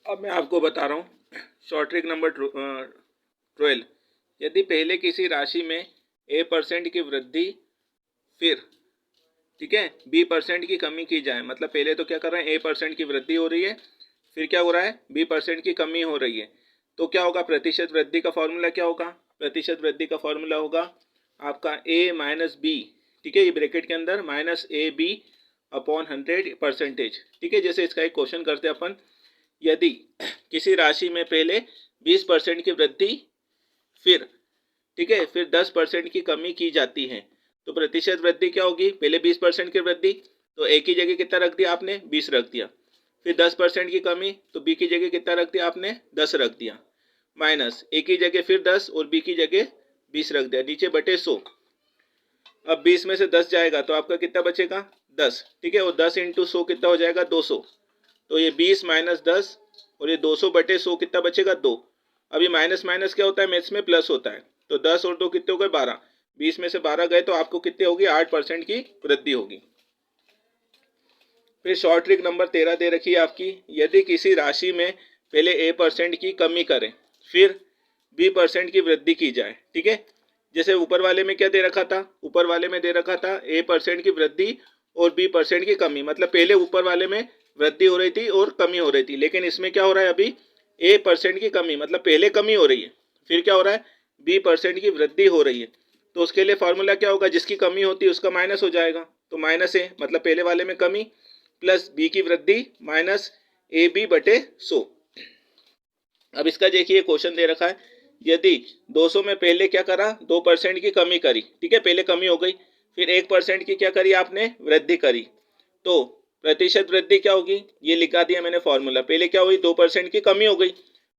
अब मैं आपको बता रहा हूँ शॉर्ट ट्रिक नंबर 12। यदि पहले किसी राशि में a% की वृद्धि फिर ठीक है b% की कमी की जाए, मतलब पहले तो क्या कर रहे हैं, a% की वृद्धि हो रही है, फिर क्या हो रहा है, b% की कमी हो रही है, तो क्या होगा, प्रतिशत वृद्धि का फॉर्मूला क्या होगा, प्रतिशत वृद्धि का फॉर्मूला होगा आपका a माइनस बी, ठीक है, ये ब्रैकेट के अंदर माइनस ए बी अपॉन 100%। ठीक है, जैसे इसका एक क्वेश्चन करते हैं अपन। यदि किसी राशि में पहले 20% की वृद्धि फिर ठीक है फिर 10% की कमी की जाती है, तो प्रतिशत वृद्धि क्या होगी, पहले 20% की वृद्धि तो ए की जगह कितना रख दिया आपने, 20 रख दिया, फिर 10% की कमी तो बी की जगह कितना रख दिया आपने, 10 रख दिया, माइनस ए की जगह फिर 10 और बी की जगह 20 रख दिया, नीचे बटे 100। अब 20 में से 10 जाएगा तो आपका कितना बचेगा, 10। ठीक है, और 10 इंटू 100 कितना हो जाएगा, 200। तो ये 20 माइनस 10 और ये 200 बटे 100 कितना बचेगा, 2। अब ये माइनस माइनस क्या होता है, मैथ्स में प्लस होता है, तो 10 और 2 कितने हो गए, 12। 20 में से 12 गए तो आपको कितने होगी, 8% की वृद्धि होगी। फिर शॉर्ट ट्रिक नंबर 13 दे रखी है आपकी। यदि किसी राशि में पहले a% की कमी करें फिर b% की वृद्धि की जाए, ठीक है, जैसे ऊपर वाले में क्या दे रखा था, ऊपर वाले में दे रखा था a% की वृद्धि और b% की कमी, मतलब पहले ऊपर वाले में वृद्धि हो रही थी और कमी हो रही थी, लेकिन इसमें क्या हो रहा है, अभी a% की कमी, मतलब पहले कमी हो रही है, फिर क्या हो रहा है, b% की वृद्धि हो रही है, तो उसके लिए फॉर्मूला क्या होगा, जिसकी कमी होती है उसका माइनस हो जाएगा, तो माइनस ए मतलब पहले वाले में कमी प्लस बी की वृद्धि माइनस ए बी बटे 100। अब इसका देखिए क्वेश्चन दे रखा है, यदि 200 में पहले क्या करा, 2% की कमी करी, ठीक है, पहले कमी हो गई, फिर 1% की क्या करी आपने, वृद्धि करी, तो प्रतिशत वृद्धि क्या होगी, ये लिखा दिया मैंने फॉर्मूला। पहले क्या हुई, 2% की कमी हो गई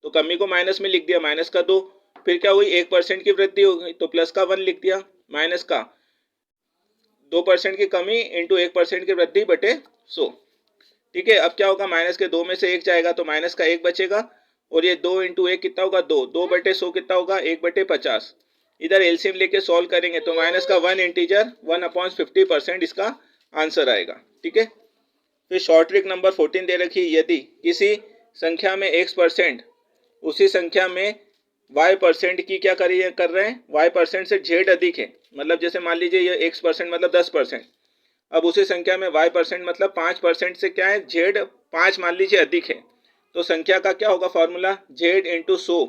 तो कमी को माइनस में लिख दिया, माइनस का 2, फिर क्या हुई, 1% की वृद्धि हो गई तो प्लस का 1 लिख दिया, माइनस का 2% की कमी इंटू 1% की वृद्धि बटे 100। ठीक है, अब क्या होगा, माइनस के 2 में से 1 जाएगा तो माइनस का 1 बचेगा, और ये 2 इंटू 1 कितना होगा, 2, 2 बटे 100 कितना होगा, 1 बटे 50। इधर एलसीएम लेके सॉल्व करेंगे तो माइनस का 1 इंटीजर 1/50% इसका आंसर आएगा। ठीक है, फिर शॉर्ट ट्रिक नंबर 14 दे रखी, यदि किसी संख्या में x% उसी संख्या में y% की क्या कर रहे हैं, y% से z अधिक है, मतलब जैसे मान लीजिए ये x% मतलब 10%, अब उसी संख्या में y% मतलब 5% से क्या है, z 5 मान लीजिए अधिक है, तो संख्या का क्या होगा formula, z into 100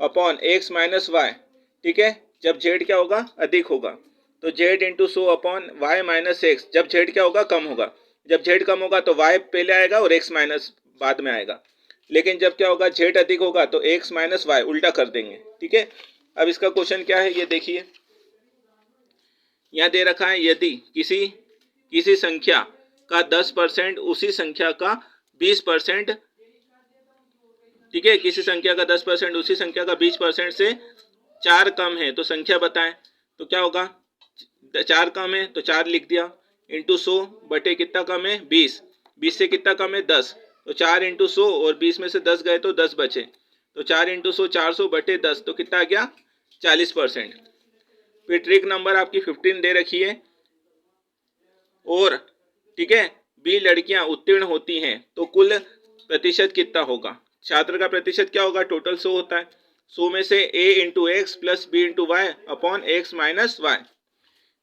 upon x minus y. ठीक है, जब z क्या होगा, अधिक होगा, तो z into 100 upon y minus x, जब z क्या होगा, कम होगा, जब z कम होगा तो y पहले आएगा और x माइनस बाद में आएगा, लेकिन जब क्या होगा, z अधिक होगा तो x माइनस वाई उल्टा कर देंगे। ठीक है, अब इसका क्वेश्चन क्या है ये देखिए, यहाँ दे रखा है, यदि किसी किसी संख्या का 10% उसी संख्या का 20%, ठीक है, किसी संख्या का 10% उसी संख्या का 20% से 4 कम है तो संख्या बताएं, तो क्या होगा, 4 कम है तो 4 लिख दिया, इंटू 100 बटे कितना कम है, 20, 20 से कितना कम है, 10, तो 4 इंटू 100 और 20 में से 10 गए तो 10 बचे, तो 4 इंटू 100 400 बटे 10 तो कितना आ गया, 40%। फिर ट्रिक नंबर आपकी 15 दे रखी है, और ठीक है बी लड़कियां उत्तीर्ण होती हैं तो कुल प्रतिशत कितना होगा, छात्र का प्रतिशत क्या होगा, टोटल 100 होता है, 100 में से a into x plus b into y upon x minus y.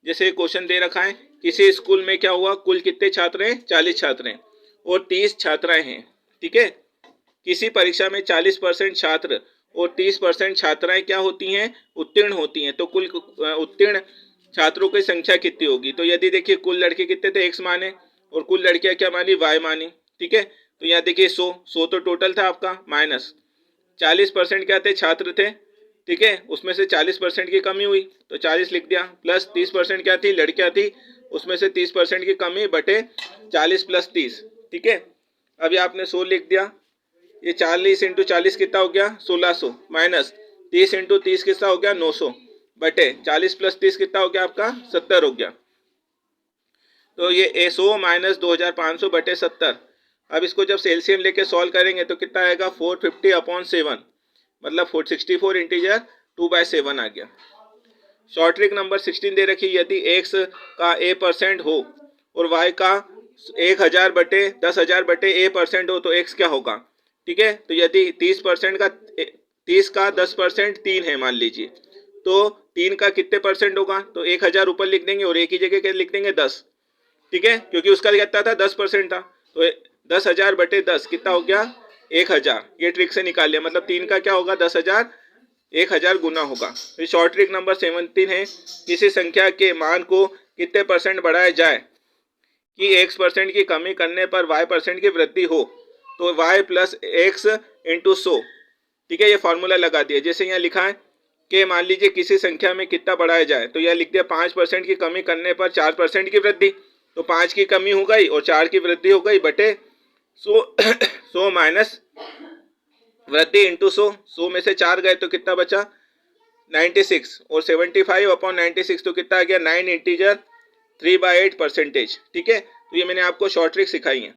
जैसे क्वेश्चन दे रखा है, किसी स्कूल में क्या हुआ, कुल कितने छात्र हैं, 40 छात्र हैं और 30 छात्राएं हैं। ठीक है, किसी परीक्षा में 40% छात्र और 30% छात्राएं क्या होती हैं, उत्तीर्ण होती हैं, तो कुल उत्तीर्ण छात्रों की संख्या कितनी होगी, तो यदि देखिए कुल लड़के कितने थे, x माने, और कुल लड़कियां क्या मानी, y मानी। ठीक है, तो यहाँ देखिए 100 तो टोटल था आपका, माइनस 40% क्या थे, छात्र थे, ठीक है, उसमें से 40% की कमी हुई तो 40 लिख दिया, प्लस 30% क्या थी, लड़कियां थी, उसमें से 30% की कमी बटे 40 प्लस 30। ठीक है, अभी आपने 100 लिख दिया, ये 40 इंटू 40 कितना हो गया, 1600, माइनस 30 इंटू 30 कितना हो गया, 900 बटे 40 प्लस 30 कितना हो गया आपका, 70 हो गया, तो ये 100 माइनस 2500 बटे 70। अब इसको जब एलसीएम लेके सॉल्व करेंगे तो कितना आएगा, 450 अपॉन 7, मतलब 464 इंटीजर 2/7 आ गया। शॉर्ट ट्रिक नंबर 16 दे रखी, यदि x का a% हो और y का 1000 बटे 10,000 बटे a% हो तो x क्या होगा, ठीक है। तो यदि 30% का 10% 3 है मान लीजिए, तो 3 का कितने परसेंट होगा, तो 1000 ऊपर लिख देंगे और एक ही जगह क्या लिख देंगे 10, ठीक है, क्योंकि उसका कितना था 10% था, तो 10,000 बटे 10 कितना हो गया 1000। ये ट्रिक से निकाल लिया, मतलब 3 का क्या होगा 10,000, 1000 गुना होगा। तो शॉर्ट ट्रिक नंबर 17 है, किसी संख्या के मान को कितने परसेंट बढ़ाया जाए कि x% की कमी करने पर y% की वृद्धि हो, तो y प्लस एक्स इंटू 100, ठीक है। ये फॉर्मूला लगा दिया, जैसे यहाँ लिखा है कि मान लीजिए किसी संख्या में कितना बढ़ाया जाए, तो यह लिख दिया 5% की कमी करने पर 4% की वृद्धि, तो 5 की कमी हो गई और 4 की वृद्धि हो गई बटे 100 माइनस वृद्धि इंटू 100 में से 4 गए तो कितना बचा 96, और 75/96 तो कितना आ गया 9 इंटीजर 3/8%, ठीक है। तो ये मैंने आपको शॉर्ट ट्रिक सिखाई है।